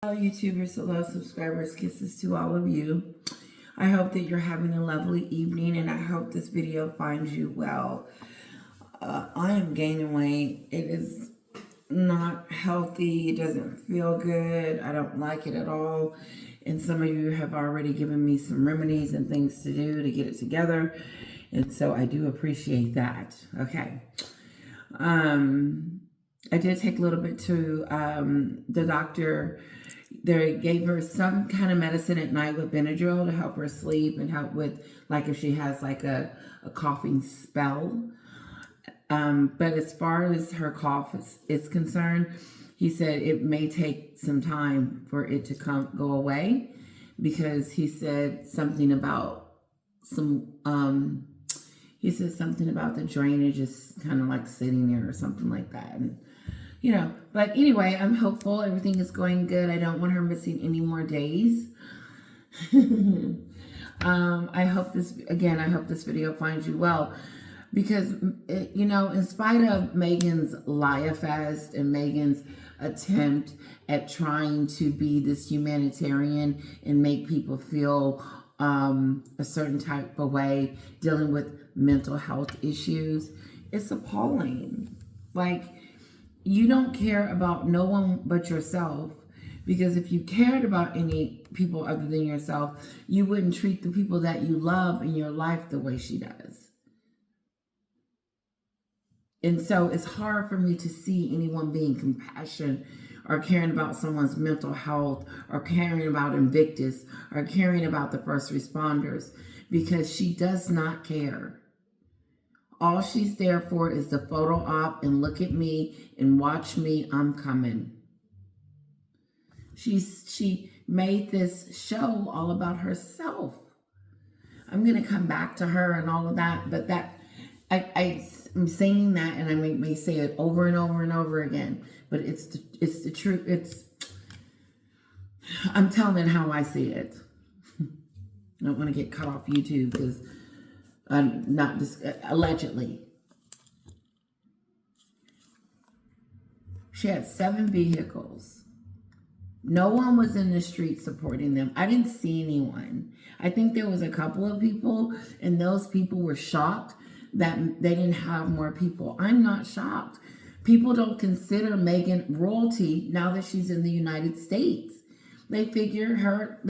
Hello YouTubers, hello subscribers, kisses to all of you. I hope that you're having a lovely evening and I hope this video finds you well. I am gaining weight. It is not healthy. It doesn't feel good. I don't like it at all. And some of you have already given me some remedies and things to do to get it together. And so I do appreciate that. Okay. I did take a little bit to the doctor. They gave her some kind of medicine at night with Benadryl to help her sleep and help with, like, if she has like a coughing spell. But as far as her cough is concerned, he said it may take some time for it to go away, because he said something about he said something about the drainage is kind of like sitting there or something like that. And but anyway, I'm hopeful everything is going good. I don't want her missing any more days. I hope this video finds you well, because in spite of Meghan's lie-a-fest and Meghan's attempt at trying to be this humanitarian and make people feel a certain type of way dealing with mental health issues, it's appalling. Like, you don't care about no one but yourself, because if you cared about any people other than yourself, you wouldn't treat the people that you love in your life the way she does. And so it's hard for me to see anyone being compassionate or caring about someone's mental health or caring about Invictus or caring about the first responders, because she does not care. All she's there for is the photo op and look at me and watch me, I'm coming. She made this show all about herself. I'm going to come back to her and all of that, but I'm saying that, and I may say it over and over and over again, but it's the truth. I'm telling it how I see it. I don't want to get cut off YouTube because allegedly. She had 7 vehicles. No one was in the street supporting them. I didn't see anyone. I think there was a couple of people, and those people were shocked that they didn't have more people. I'm not shocked. People don't consider Meghan royalty now that she's in the United States. They figure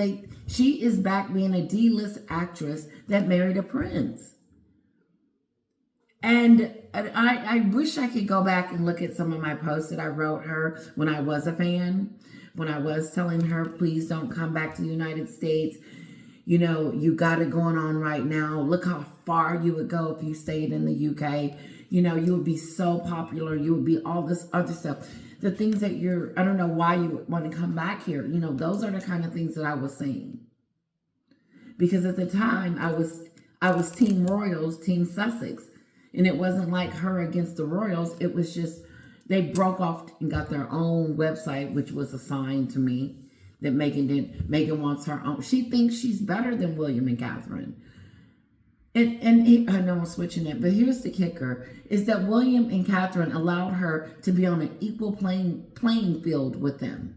she is back being a D-list actress that married a prince. And I wish I could go back and look at some of my posts that I wrote her when I was a fan, when I was telling her, please don't come back to the United States. You got it going on right now. Look how far you would go if you stayed in the UK. You would be so popular. You would be all this other stuff. The things that I don't know why you would want to come back here. Those are the kind of things that I was saying. Because at the time, I was Team Royals, Team Sussex. And it wasn't like her against the Royals. It was just, they broke off and got their own website, which was a sign to me that Meghan didn't. Meghan wants her own. She thinks she's better than William and Catherine. And I know I'm switching it, but here's the kicker, is that William and Catherine allowed her to be on an equal playing field with them.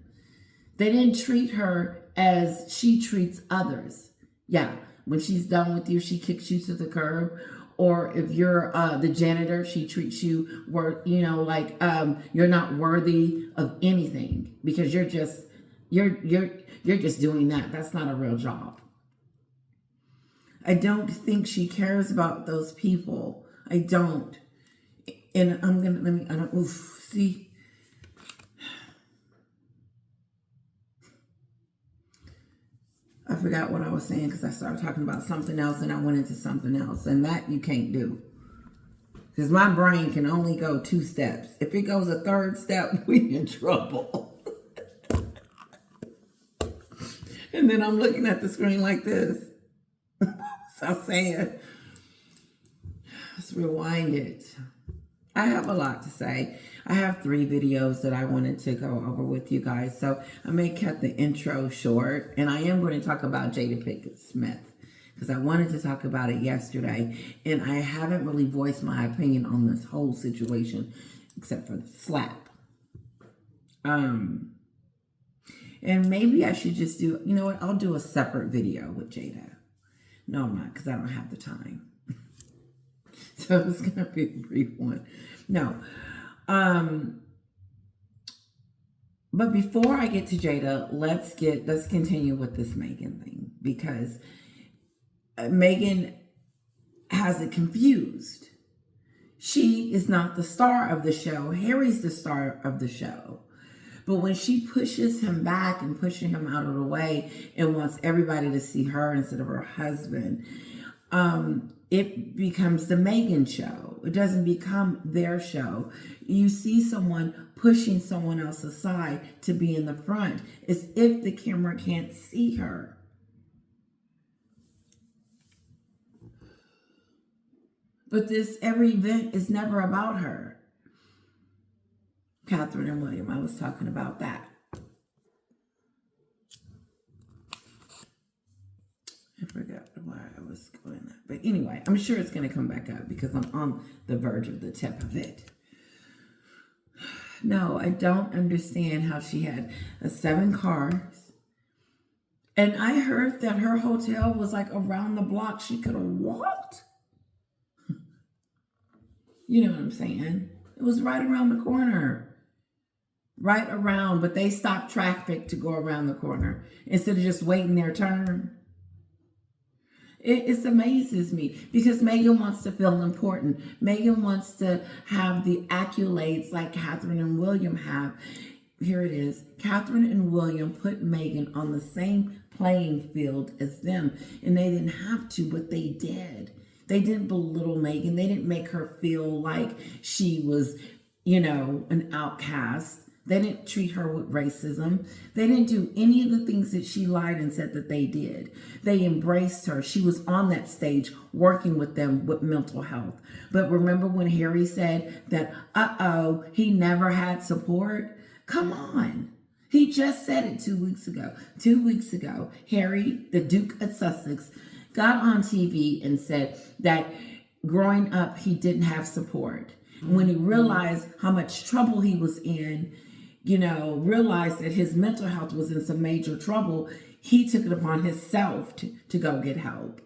They didn't treat her as she treats others. Yeah, when she's done with you, she kicks you to the curb. Or if you're the janitor, she treats you like you're not worthy of anything, because you're just doing that. That's not a real job. I don't think she cares about those people. I don't. And see. I forgot what I was saying because I started talking about something else and I went into something else, and that you can't do. Because my brain can only go 2 steps. If it goes a 3rd step, we in trouble. And then I'm looking at the screen like this. So I'm saying, let's rewind it. I have a lot to say. I have 3 videos that I wanted to go over with you guys. So I may cut the intro short. And I am going to talk about Jada Pinkett Smith, because I wanted to talk about it yesterday. And I haven't really voiced my opinion on this whole situation, except for the slap. And maybe I should just do, you know what, I'll do a separate video with Jada. No, I'm not, because I don't have the time. So it's going to be a brief one. No. But before I get to Jada, let's continue with this Meghan thing, because Meghan has it confused. She is not the star of the show. Harry's the star of the show. But when she pushes him back and pushing him out of the way and wants everybody to see her instead of her husband, it becomes the Meghan show. It doesn't become their show. You see someone pushing someone else aside to be in the front as if the camera can't see her. But every event is never about her. Catherine and William, I was talking about that. I forgot where I was going. But anyway, I'm sure it's going to come back up because I'm on the verge of the tip of it. No, I don't understand how she had 7 cars. And I heard that her hotel was like around the block. She could have walked. You know what I'm saying? It was right around the corner. Right around, but they stopped traffic to go around the corner instead of just waiting their turn. It amazes me because Meghan wants to feel important. Meghan wants to have the accolades like Catherine and William have. Here it is. Catherine and William put Meghan on the same playing field as them, and they didn't have to, but they did. They didn't belittle Meghan. They didn't make her feel like she was, an outcast. They didn't treat her with racism. They didn't do any of the things that she lied and said that they did. They embraced her. She was on that stage working with them with mental health. But remember when Harry said that, he never had support? Come on. He just said it 2 weeks ago. 2 weeks ago, Harry, the Duke of Sussex, got on TV and said that growing up, he didn't have support. When he realized how much trouble he was in, realized that his mental health was in some major trouble, he took it upon himself to go get help.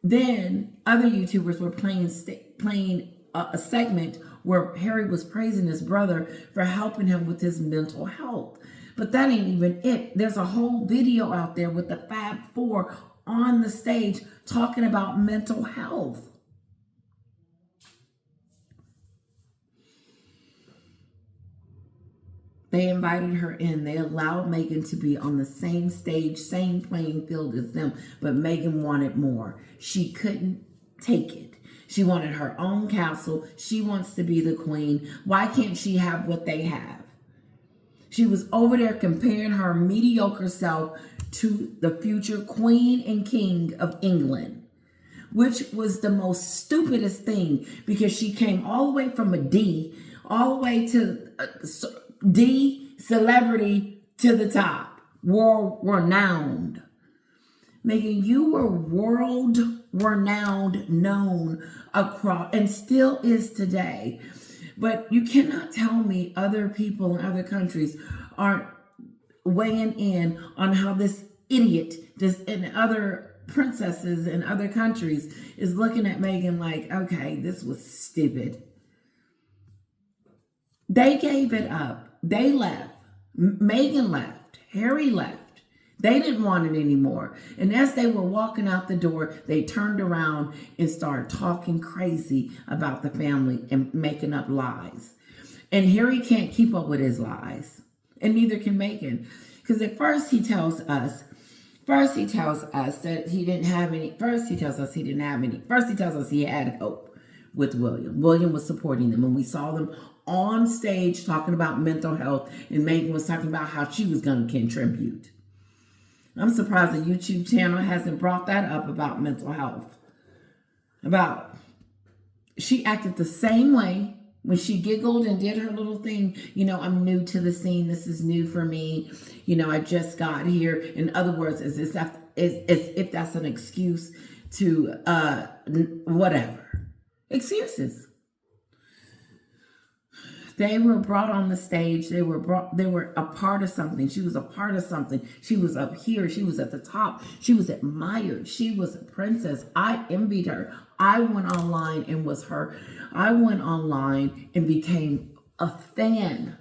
Then other YouTubers were playing a segment where Harry was praising his brother for helping him with his mental health. But that ain't even it. There's a whole video out there with the Fab Four on the stage talking about mental health. They invited her in. They allowed Meghan to be on the same stage, same playing field as them. But Meghan wanted more. She couldn't take it. She wanted her own castle. She wants to be the queen. Why can't she have what they have? She was over there comparing her mediocre self to the future queen and king of England, which was the most stupidest thing because she came all the way from a D, all the way to D, celebrity, to the top, world renowned. Meghan, you were world renowned, known across, and still is today. But you cannot tell me other people in other countries aren't weighing in on how this idiot, and other princesses in other countries is looking at Meghan like, okay, this was stupid. They gave it up. They left. Meghan left. Harry left. They didn't want it anymore. And as they were walking out the door, they turned around and started talking crazy about the family and making up lies. And Harry can't keep up with his lies. And neither can Meghan. Because at first he tells us that he didn't have any. First he tells us he had hope with William. William was supporting them. And we saw them on stage talking about mental health. And Meghan was talking about how she was going to contribute. I'm surprised the YouTube channel hasn't brought that up about mental health. She acted the same way when she giggled and did her little thing. I'm new to the scene. This is new for me. I just got here. In other words, as if that's an excuse to whatever. Excuses. They were brought on the stage. They were a part of something. She was a part of something. She was up here. She was at the top. She was admired. She was a princess. I envied her. I went online and was her. I went online and became a fan,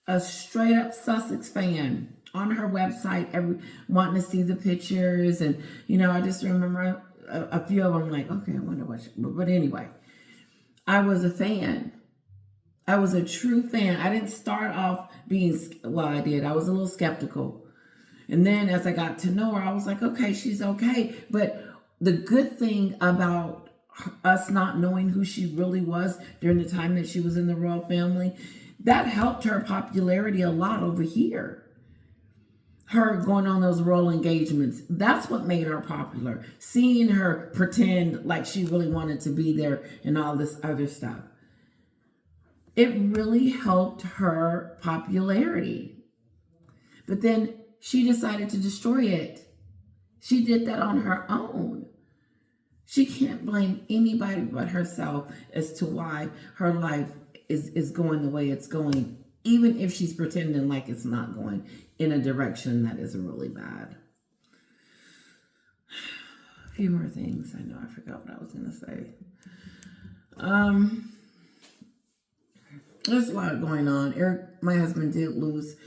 a straight up Sussex fan, on her website, wanting to see the pictures. And, I just remember a few of them, like, okay, I wonder but anyway, I was a fan. I was a true fan. I didn't start off I did. I was a little skeptical. And then as I got to know her, I was like, okay, she's okay. But the good thing about us not knowing who she really was during the time that she was in the royal family, that helped her popularity a lot over here. Her going on those royal engagements, that's what made her popular. Seeing her pretend like she really wanted to be there and all this other stuff. It really helped her popularity. But then she decided to destroy it. She did that on her own. She can't blame anybody but herself as to why her life is going the way it's going, even if she's pretending like it's not going in a direction that is really bad. A few more things. I know I forgot what I was going to say. There's a lot going on. Eric, my husband, did lose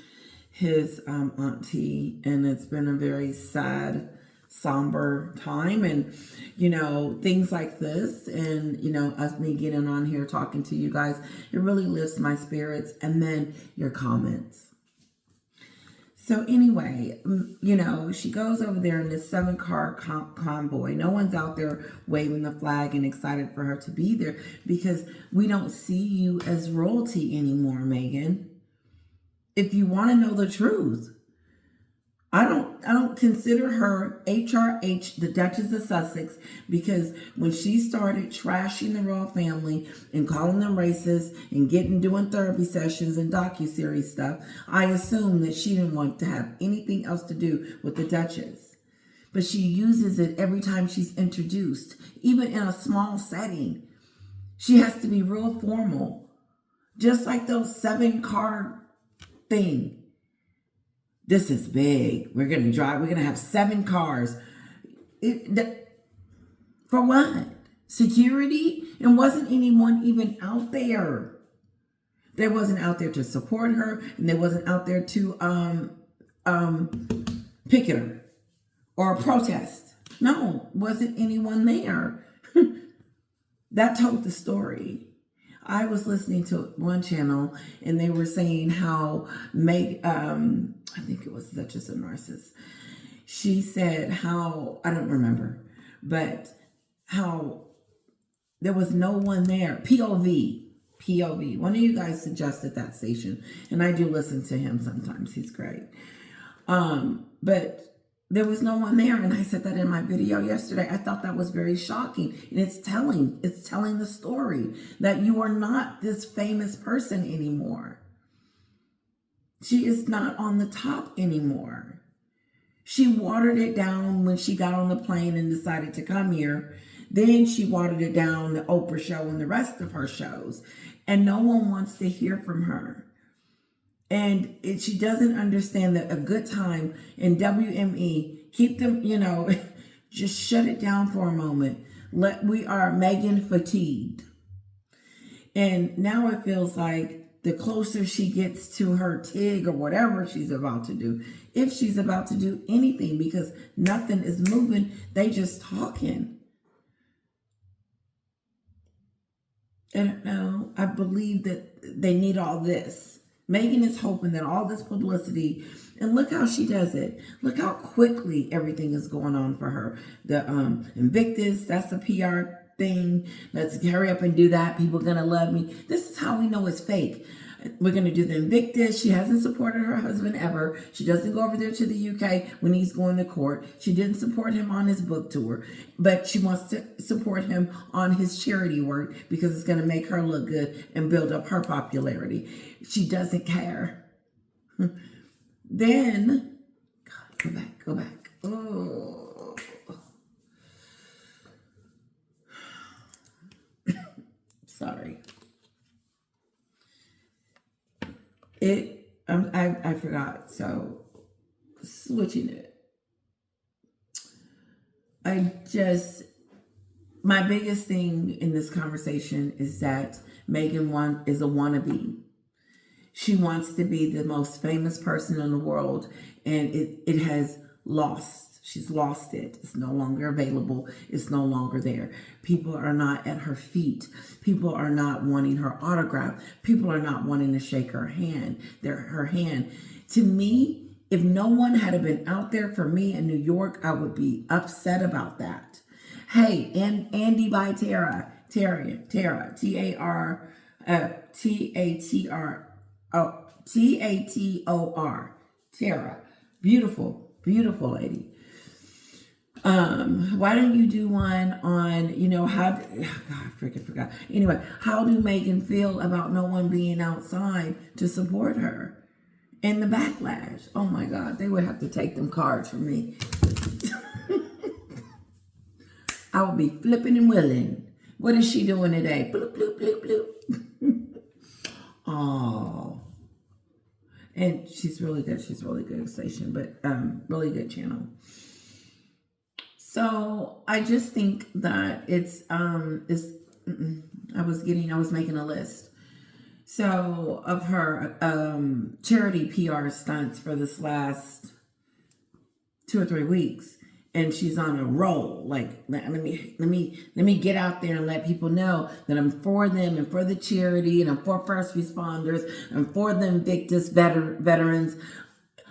his auntie, and it's been a very sad, somber time. And things like this, and me getting on here talking to you guys, it really lifts my spirits. And then your comments. So anyway, she goes over there in this 7-car convoy. No one's out there waving the flag and excited for her to be there, because we don't see you as royalty anymore, Meghan. If you want to know the truth, I don't consider her HRH, the Duchess of Sussex, because when she started trashing the royal family and calling them racist and doing therapy sessions and docuseries stuff, I assumed that she didn't want to have anything else to do with the Duchess. But she uses it every time she's introduced, even in a small setting. She has to be real formal, just like those 7-car thing. This is big. We're going to have 7 cars. For what? Security? And wasn't anyone even out there. They wasn't out there to support her, and they wasn't out there to picket her or protest. No, wasn't anyone there. That told the story. I was listening to one channel, and they were saying how I think it was Duchess of Narcissus. She said how, I don't remember, but how there was no one there. POV. One of you guys suggested that station, and I do listen to him sometimes. He's great. But there was no one there, and I said that in my video yesterday. I thought that was very shocking, and it's telling the story that you are not this famous person anymore. She is not on the top anymore. She watered it down when she got on the plane and decided to come here. Then she watered it down, the Oprah show and the rest of her shows, and no one wants to hear from her. And she doesn't understand that a good time in WME, keep them, just shut it down for a moment. We are Meghan fatigued. And now it feels like the closer she gets to her TIG or whatever she's about to do, if she's about to do anything, because nothing is moving, they just talking. I don't know. I believe that they need all this. Meghan is hoping that all this publicity, and look how she does it. Look how quickly everything is going on for her. The Invictus, that's a PR thing. Let's hurry up and do that. People are going to love me. This is how we know it's fake. We're going to do the Invictus. She hasn't supported her husband ever. She doesn't go over there to the UK when he's going to court. She didn't support him on his book tour, but she wants to support him on his charity work because it's going to make her look good and build up her popularity. She doesn't care. Then, God, go back. Oh. Sorry. So, switching it. My biggest thing in this conversation is that Meghan is a wannabe. She wants to be the most famous person in the world, and it has lost. She's lost it. It's no longer available. It's no longer there. People are not at her feet. People are not wanting her autograph. People are not wanting to shake her hand. Her hand. To me, if no one had been out there for me in New York, I would be upset about that. Hey, and Andy by Tara, Tator, Tara, beautiful, beautiful lady. Why don't you do one on, God, I freaking forgot. Anyway, how do Meghan feel about no one being outside to support her? And the backlash. Oh my God, they would have to take them cards from me. I would be flipping and willing. What is she doing today? Bloop, bloop, bloop, bloop. Oh. And she's really good. She's really good station, but really good channel. So I just think that I was making a list. So of her charity PR stunts for this last 2 or 3 weeks, and she's on a roll. Like, let me get out there and let people know that I'm for them and for the charity, and I'm for first responders and for the Invictus veterans.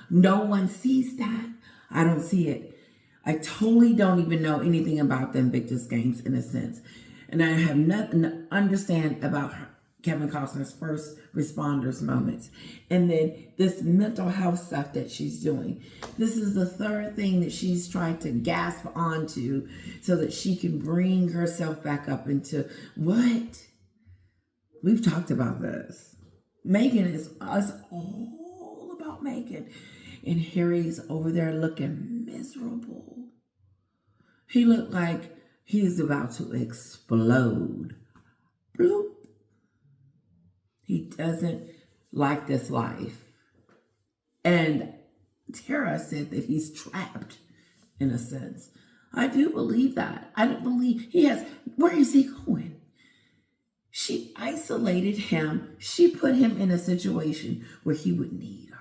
No one sees that. I don't see it. I totally don't even know anything about the Invictus Games in a sense. And I have nothing to understand about Kevin Costner's first responders moments. And then this mental health stuff that she's doing. This is the third thing that she's trying to gasp onto so that she can bring herself back up into what? We've talked about this. Meghan is us all about Meghan. And Harry's over there looking miserable. He looked like he's about to explode. Bloop. He doesn't like this life. And Tara said that he's trapped in a sense. I do believe that. I don't believe he has. Where is he going? She isolated him. She put him in a situation where he would need her.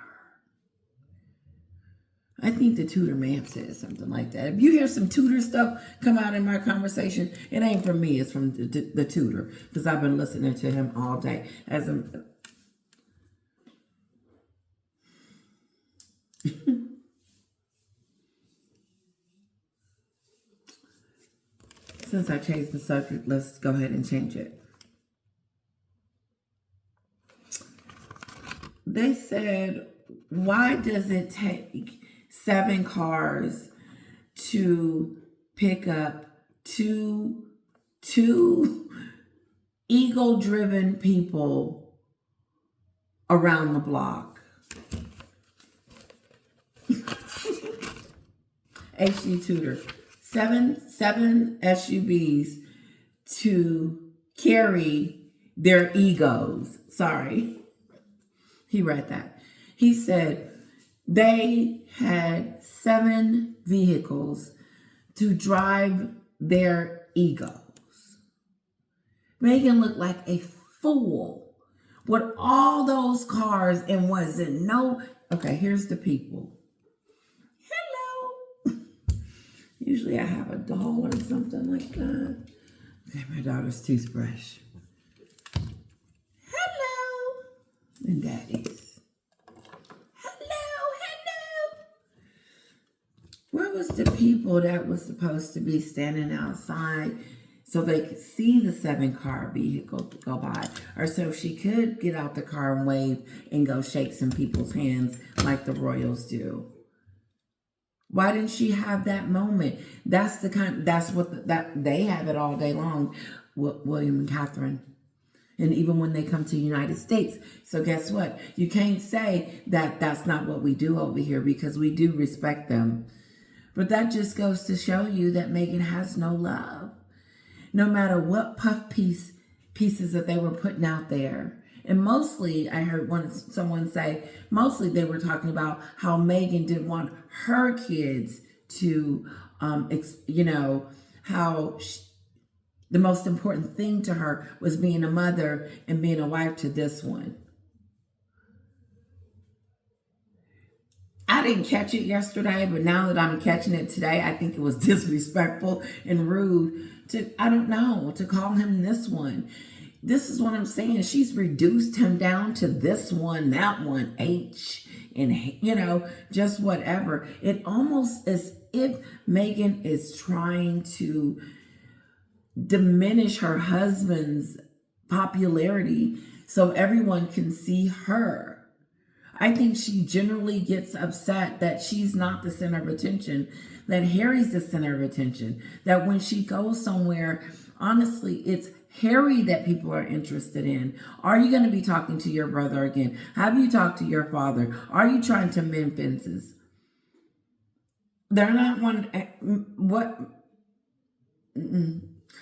I think the Tudor may have said something like that. If you hear some Tudor stuff come out in my conversation, it ain't from me. It's from the Tudor, because I've been listening to him all day. Since I changed the subject, let's go ahead and change it. They said, why does it take 7 cars to pick up two ego-driven people around the block? HD Tudor. 7 SUVs to carry their egos. Sorry. He read that. He said they had 7 vehicles to drive their egos. Meghan looked like a fool with all those cars and wasn't no. Okay, here's the people. Hello. Usually I have a doll or something like that. Okay, my daughter's toothbrush. Hello. And daddy's. Hello. Where was the people that was supposed to be standing outside so they could see the 7-car vehicle go by? Or so she could get out the car and wave and go shake some people's hands like the royals do. Why didn't she have that moment? That's what they have it all day long, William and Catherine. And even when they come to the United States. So guess what? You can't say that that's not what we do over here, because we do respect them. But that just goes to show you that Meghan has no love. No matter what puff pieces that they were putting out there. And mostly, I heard someone say, mostly they were talking about how Meghan didn't want her kids to, how the most important thing to her was being a mother and being a wife to this one. I didn't catch it yesterday, but now that I'm catching it today, I think it was disrespectful and rude to call him this one. This is what I'm saying. She's reduced him down to this one, that one, H, and, just whatever. It almost as if Meghan is trying to diminish her husband's popularity so everyone can see her. I think she generally gets upset that she's not the center of attention, that Harry's the center of attention, that when she goes somewhere, honestly, it's Harry that people are interested in. Are you going to be talking to your brother again? Have you talked to your father? Are you trying to mend fences? They're not one. What?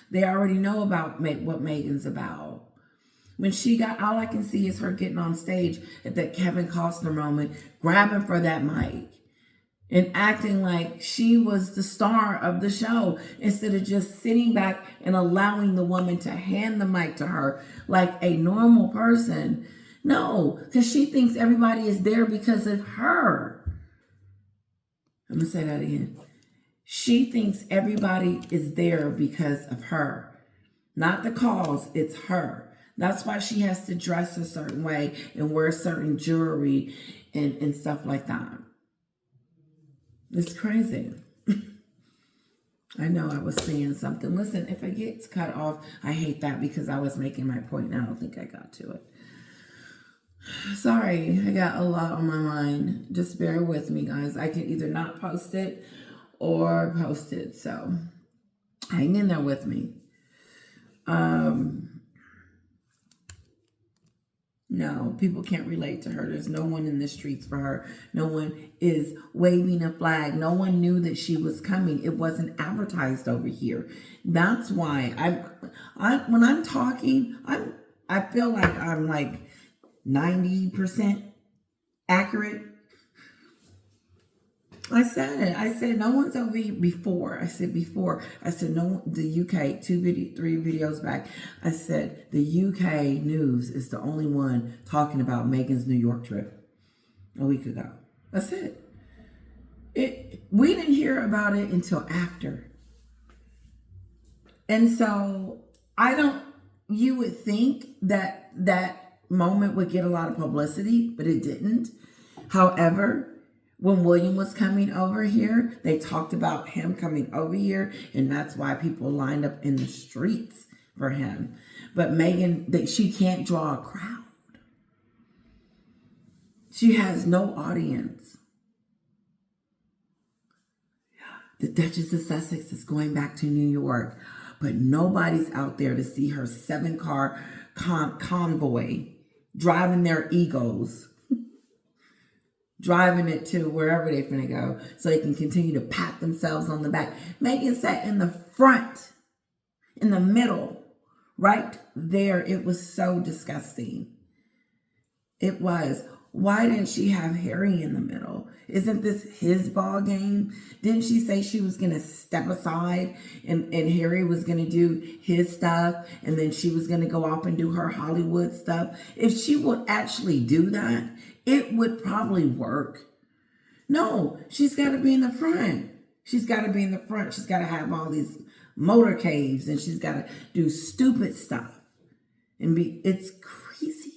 They already know about what Meghan's about. When she got, all I can see is her getting on stage at that Kevin Costner moment, grabbing for that mic and acting like she was the star of the show instead of just sitting back and allowing the woman to hand the mic to her like a normal person. No, because she thinks everybody is there because of her. I'm going to say that again. She thinks everybody is there because of her. Not the cause, it's her. That's why she has to dress a certain way and wear certain jewelry and stuff like that. It's crazy. I know I was saying something. Listen, if it gets cut off, I hate that because I was making my point and I don't think I got to it. Sorry, I got a lot on my mind. Just bear with me, guys. I can either not post it or post it. So hang in there with me. No, people can't relate to her. There's no one in the streets for her. No one is waving a flag. No one knew that she was coming. It wasn't advertised over here. That's why when I'm talking, I feel like I'm like 90% accurate. I said it. I said no one's over here before. I said before. I said no. The UK 3 videos back. I said the UK news is the only one talking about Meghan's New York trip a week ago. That's it. We didn't hear about it until after. And so you would think that that moment would get a lot of publicity, but it didn't. However, when William was coming over here, they talked about him coming over here, and that's why people lined up in the streets for him. But Meghan, she can't draw a crowd. She has no audience. The Duchess of Sussex is going back to New York, but nobody's out there to see her 7-car convoy driving their egos, driving it to wherever they're going to go so they can continue to pat themselves on the back. Meghan sat in the front, in the middle, right there. It was so disgusting. It was. Why didn't she have Harry in the middle? Isn't this his ball game? Didn't she say she was going to step aside and Harry was going to do his stuff and then she was going to go off and do her Hollywood stuff? If she would actually do that, it would probably work. No, she's got to be in the front. She's got to be in the front. She's got to have all these motorcades and she's got to do stupid stuff. It's crazy.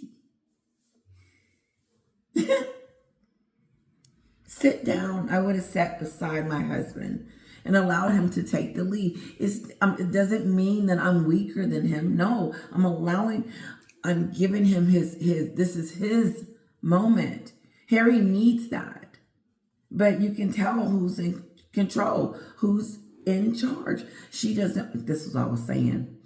Sit down. I would have sat beside my husband and allowed him to take the lead. It doesn't mean that I'm weaker than him. No, I'm giving him this is his moment. Harry needs that. But you can tell who's in control, who's in charge. She doesn't, this is what I was saying.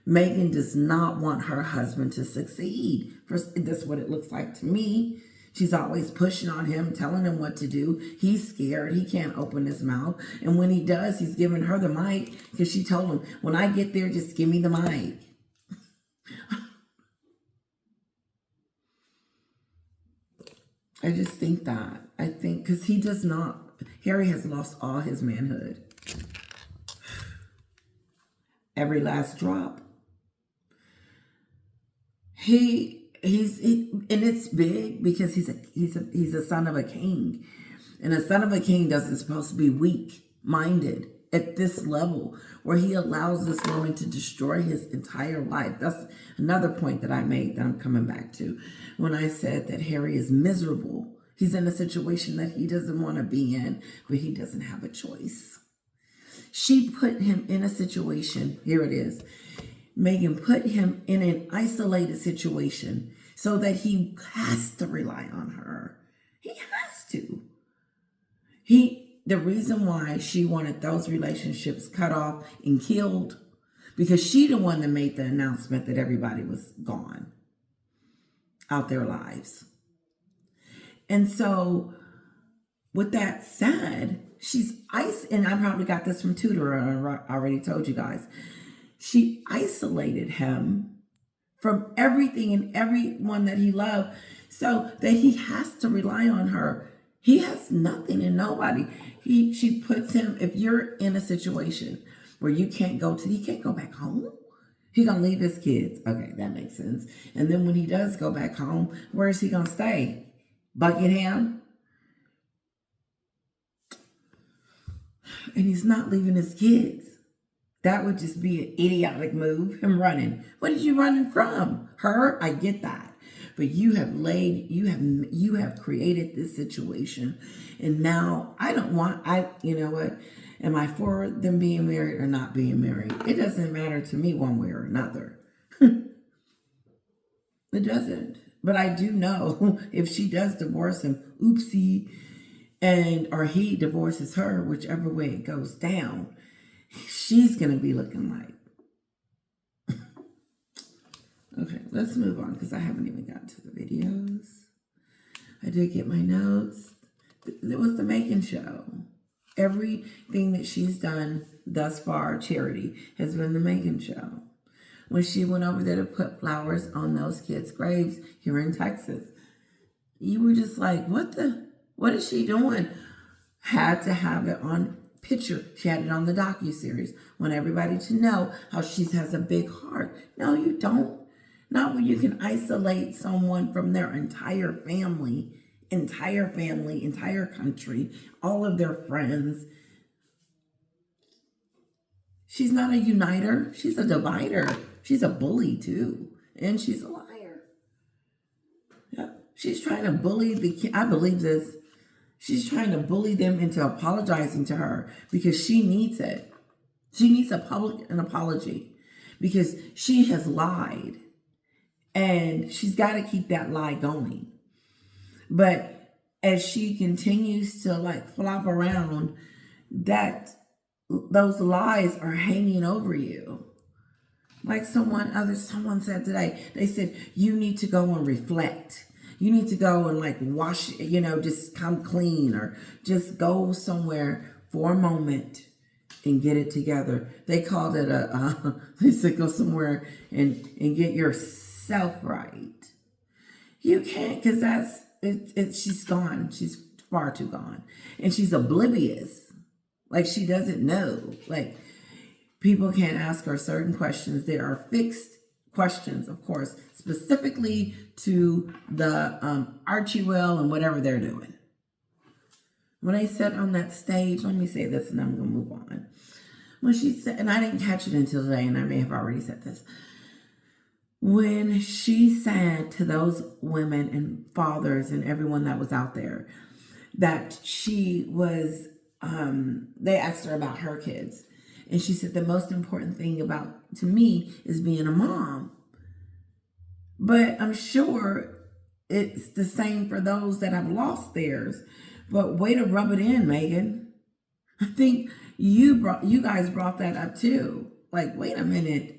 Meghan does not want her husband to succeed. That's what it looks like to me. She's always pushing on him, telling him what to do. He's scared. He can't open his mouth. And when he does, he's giving her the mic because she told him, when I get there, just give me the mic. I just think that. I think because he does not, Harry has lost all his manhood. Every last drop. And it's big because he's a son of a king. And a son of a king doesn't supposed to be weak-minded at this level where he allows this woman to destroy his entire life. That's another point that I made that I'm coming back to when I said that Harry is miserable. He's in a situation that he doesn't want to be in, but he doesn't have a choice. She put him in a situation, here it is. Meghan put him in an isolated situation so that he has to rely on her. He has to. The reason why she wanted those relationships cut off and killed, because she the one that made the announcement that everybody was gone out their lives. And so with that said, and I probably got this from Tudor, I already told you guys. She isolated him from everything and everyone that he loved so that he has to rely on her. He has nothing and nobody. She puts him, if you're in a situation where he can't go back home, he gonna leave his kids. Okay, that makes sense. And then when he does go back home, where is he gonna stay? Buckingham? And he's not leaving his kids. That would just be an idiotic move, him running. What is you running from? Her? I get that. But you have created this situation. And now you know what? Am I for them being married or not being married? It doesn't matter to me one way or another. It doesn't. But I do know if she does divorce him, oopsie, or he divorces her, whichever way it goes down, she's going to be looking like. Okay, let's move on because I haven't even gotten to the videos. I did get my notes. It was the Meghan show. Everything that she's done thus far, charity, has been the Meghan show. When she went over there to put flowers on those kids' graves here in Texas, you were just like, what is she doing? Had to have it on picture. She had it on the docuseries. Want everybody to know how she has a big heart. No, you don't. Not when you can isolate someone from their entire family, entire country, all of their friends. She's not a uniter. She's a divider. She's a bully too. And she's a liar. Yeah. She's trying to bully I believe this. She's trying to bully them into apologizing to her because she needs it. She needs an apology because she has lied. And she's got to keep that lie going. But as she continues to flop around, those lies are hanging over you. Like someone said today, they said, you need to go and reflect. You need to go and wash, just come clean or just go somewhere for a moment and get it together. They called it they said go somewhere and get yourself right. You can't, because she's gone. She's far too gone. And she's oblivious. She doesn't know. People can't ask her certain questions. There are fixed questions, of course, specifically to the Archie Will and whatever they're doing. When I said on that stage, let me say this and I'm going to move on. When she said, and I didn't catch it until today, and I may have already said this. When she said to those women and fathers and everyone that was out there that she was, they asked her about her kids. And she said, the most important thing to me is being a mom. But I'm sure it's the same for those that have lost theirs. But way to rub it in, Meghan. I think you guys brought that up too. Wait a minute.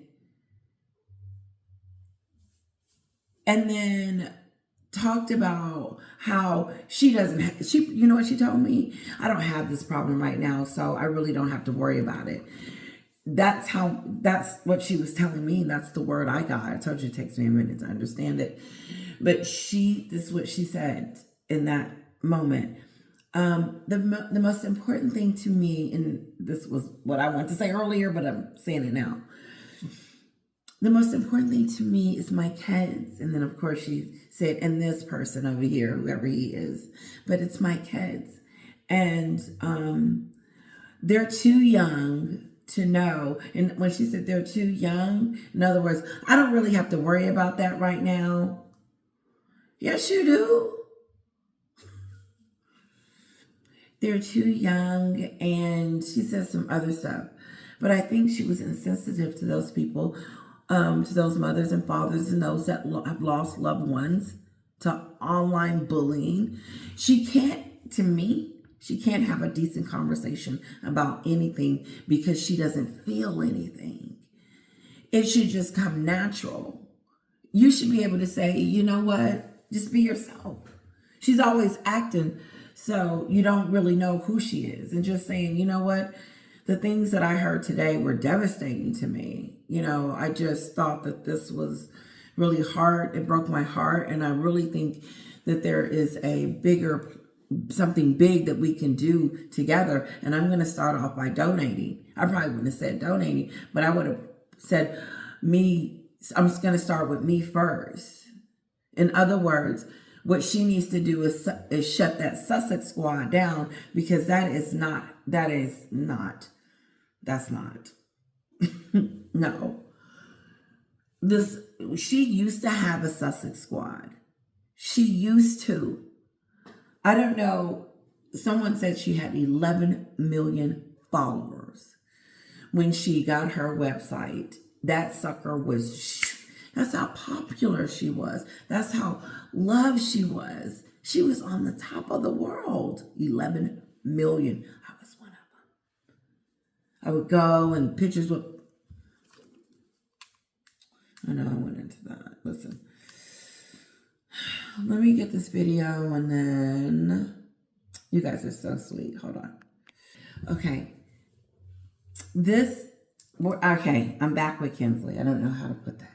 And then talked about how she doesn't, you know what she told me? I don't have this problem right now, so I really don't have to worry about it. That's what she was telling me. That's the word I got. I told you it takes me a minute to understand it. But this is what she said. in that moment. The most important thing to me, and this was what I wanted to say earlier, but I'm saying it now. The most important thing to me is my kids. And then, of course, she said, and this person over here, whoever he is, but it's my kids. And they're too young to know. And when she said they're too young, in other words, I don't really have to worry about that right now. Yes, you do. They're too young. And she said some other stuff. But I think she was insensitive to those people, to those mothers and fathers and those that have lost loved ones to online bullying. She can't, to me, she can't have a decent conversation about anything because she doesn't feel anything. It should just come natural. You should be able to say, you know what, just be yourself. She's always acting, so you don't really know who she is. And just saying, you know what, the things that I heard today were devastating to me. You know, I just thought that this was really hard. It broke my heart. And I really think that there is something big that we can do together. And I'm going to start off by donating. I probably wouldn't have said donating, but I would have said I'm just going to start with me first. In other words, what she needs to do is shut that Sussex squad down, because that's not. No. She used to have a Sussex squad. She used to. I don't know. Someone said she had 11 million followers when she got her website. That sucker that's how popular she was. That's how loved she was. She was on the top of the world. 11 million. I was one of them. I would go and pictures would. I know I went into that. Listen. Let me get this video and then you guys are so sweet. Hold on. Okay. I'm back with Kinsley. I don't know how to put that.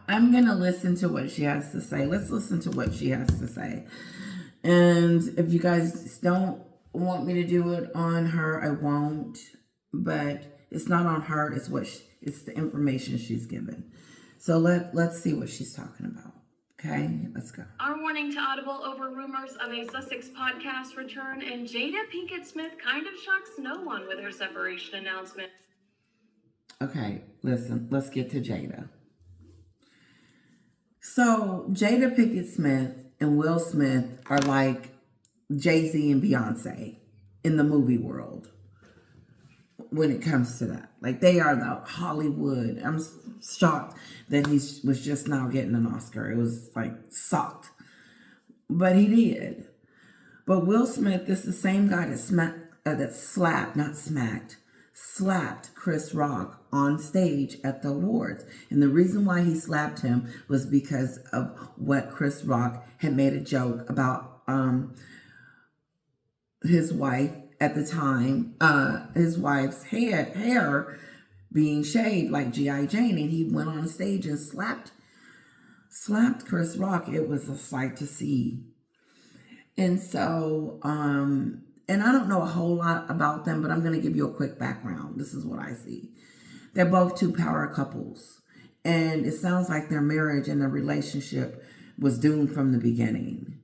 I'm going to listen to what she has to say. Let's listen to what she has to say. And if you guys don't want me to do it on her, I won't. But it's not on her. It's the information she's given. So let's see what she's talking about. Okay, let's go. Our warning to Audible over rumors of a Sussex podcast return, and Jada Pinkett Smith kind of shocks no one with her separation announcement. Okay, listen, let's get to Jada. So Jada Pinkett Smith and Will Smith are like Jay-Z and Beyonce in the movie world when it comes to that. Like, they are the Hollywood. I'm shocked that he was just now getting an Oscar. It was like sucked. But he did. But Will Smith is the same guy that slapped Chris Rock on stage at the awards. And the reason why he slapped him was because of what Chris Rock had made a joke about his wife at the time, his wife's hair being shaved like G.I. Jane, and he went on stage and slapped Chris Rock. It was a sight to see. And so, and I don't know a whole lot about them, but I'm going to give you a quick background. This is what I see. They're both two power couples, and it sounds like their marriage and their relationship was doomed from the beginning.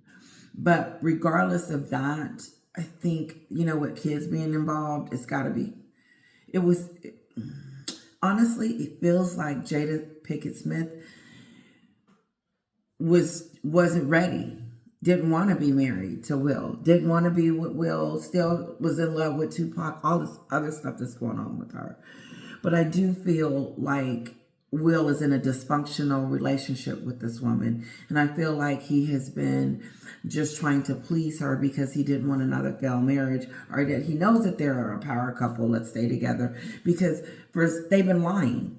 But regardless of that, I think, with kids being involved, it's got to be, honestly, it feels like Jada Pinkett Smith wasn't ready, didn't want to be married to Will, didn't want to be with Will, still was in love with Tupac, all this other stuff that's going on with her. But I do feel like Will is in a dysfunctional relationship with this woman. And I feel like he has been just trying to please her because he didn't want another failed marriage, or that he knows that they're a power couple, let's stay together, because they've been lying.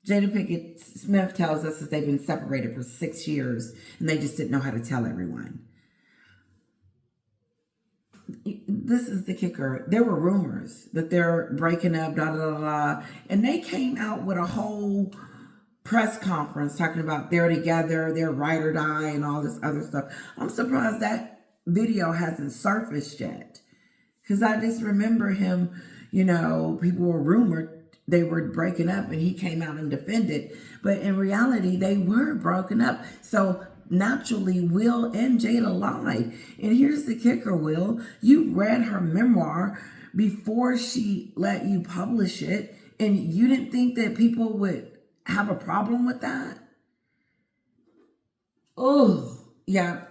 Jada Pinkett Smith tells us that they've been separated for 6 years and they just didn't know how to tell everyone. this is the kicker. There were rumors that they're breaking up, da da da da, and they came out with a whole press conference talking about they're together, they're ride or die, and all this other stuff. I'm surprised that video hasn't surfaced yet, because I just remember him, people were rumored they were breaking up and he came out and defended, but in reality they were broken up. So naturally Will and Jada lied. And here's the kicker, Will, you read her memoir before she let you publish it, and you didn't think that people would have a problem with that? Oh, yeah.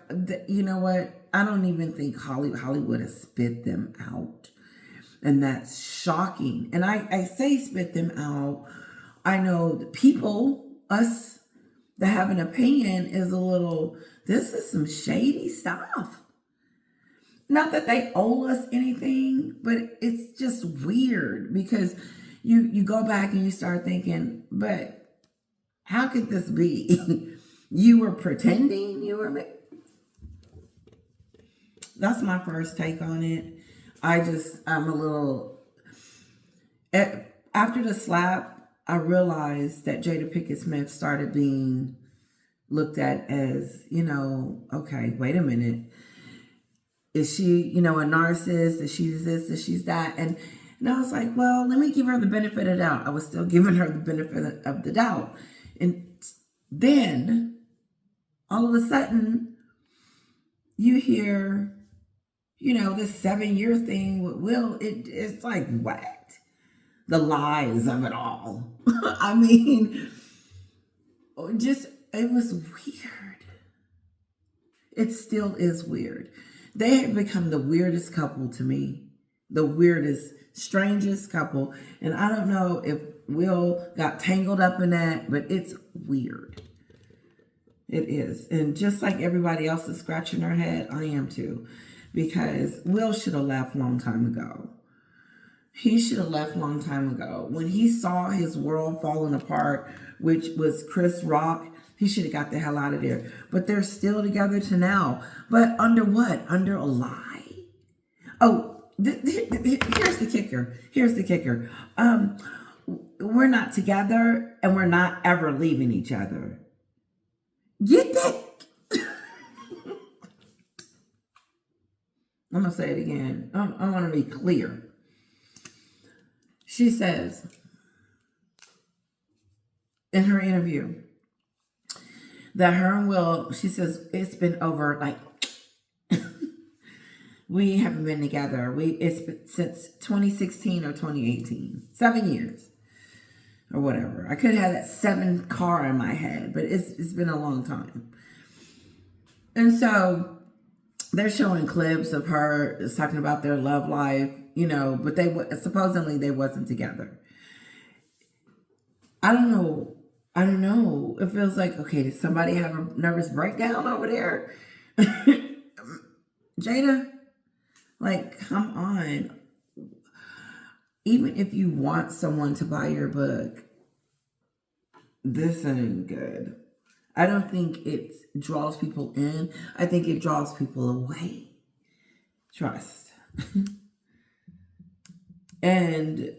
You know what? I don't even think Hollywood has spit them out. And that's shocking. And I say spit them out. I know the people, us that have an opinion, is a little, this is some shady stuff. Not that they owe us anything, but it's just weird, because you go back and you start thinking, but how could this be? You were pretending you were. That's my first take on it. I'm a little. After the slap, I realized that Jada Pinkett Smith started being looked at as, okay, wait a minute. Is she, a narcissist? Is she this? Is she that? And I was like, well, let me give her the benefit of the doubt. I was still giving her the benefit of the doubt. And then all of a sudden you hear, this 7-year thing with Will. It's like, what? The lies of it all. I mean, it was weird. It still is weird. They have become the weirdest couple to me. The weirdest, strangest couple. And I don't know if Will got tangled up in that, but it's weird. It is. And just like everybody else is scratching their head, I am too. Because Will should have left a long time ago. He should have left a long time ago. When he saw his world falling apart, which was Chris Rock, he should have got the hell out of there. But they're still together to now. But under what? Under a lie? Oh, here's the kicker. Here's the kicker. We're not together and we're not ever leaving each other. Get that? I'm going to say it again. I want to be clear. She says in her interview that her and Will, she says, it's been over, like, we haven't been together. It's been since 2016 or 2018. 7 years or whatever. I could have that 7 car in my head, but it's been a long time. And so they're showing clips of her talking about their love life, but supposedly they wasn't together. I don't know. It feels like, okay, did somebody have a nervous breakdown over there? Jada, like, come on. Even if you want someone to buy your book, this ain't good. I don't think it draws people in. I think it draws people away. Trust. And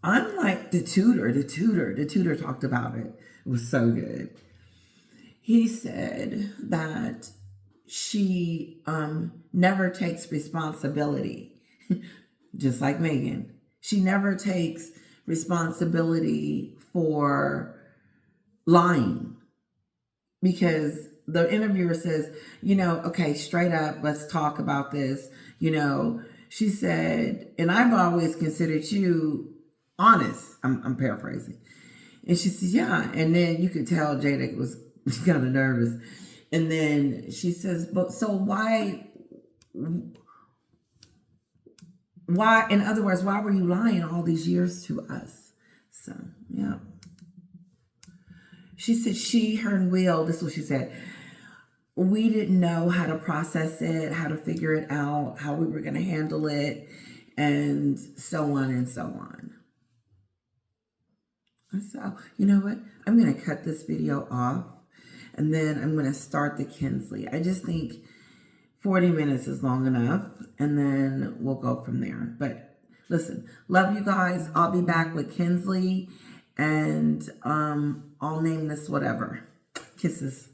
I'm like the tutor talked about it. It was so good. He said that she never takes responsibility, just like Meghan. She never takes responsibility for lying, because the interviewer says, okay, straight up, let's talk about this. She said, and I've always considered you honest. I'm paraphrasing. And she says, yeah. And then you could tell Jada was kind of nervous. And then she says, but so why, in other words, why were you lying all these years to us? So, yeah. She said her and Will, this is what she said, we didn't know how to process it, how to figure it out, how we were going to handle it, and so on and so on. So, you know what? I'm going to cut this video off, and then I'm going to start the Kinsley. I just think 40 minutes is long enough, and then we'll go from there. But listen, love you guys. I'll be back with Kinsley, and I'll name this whatever. Kisses.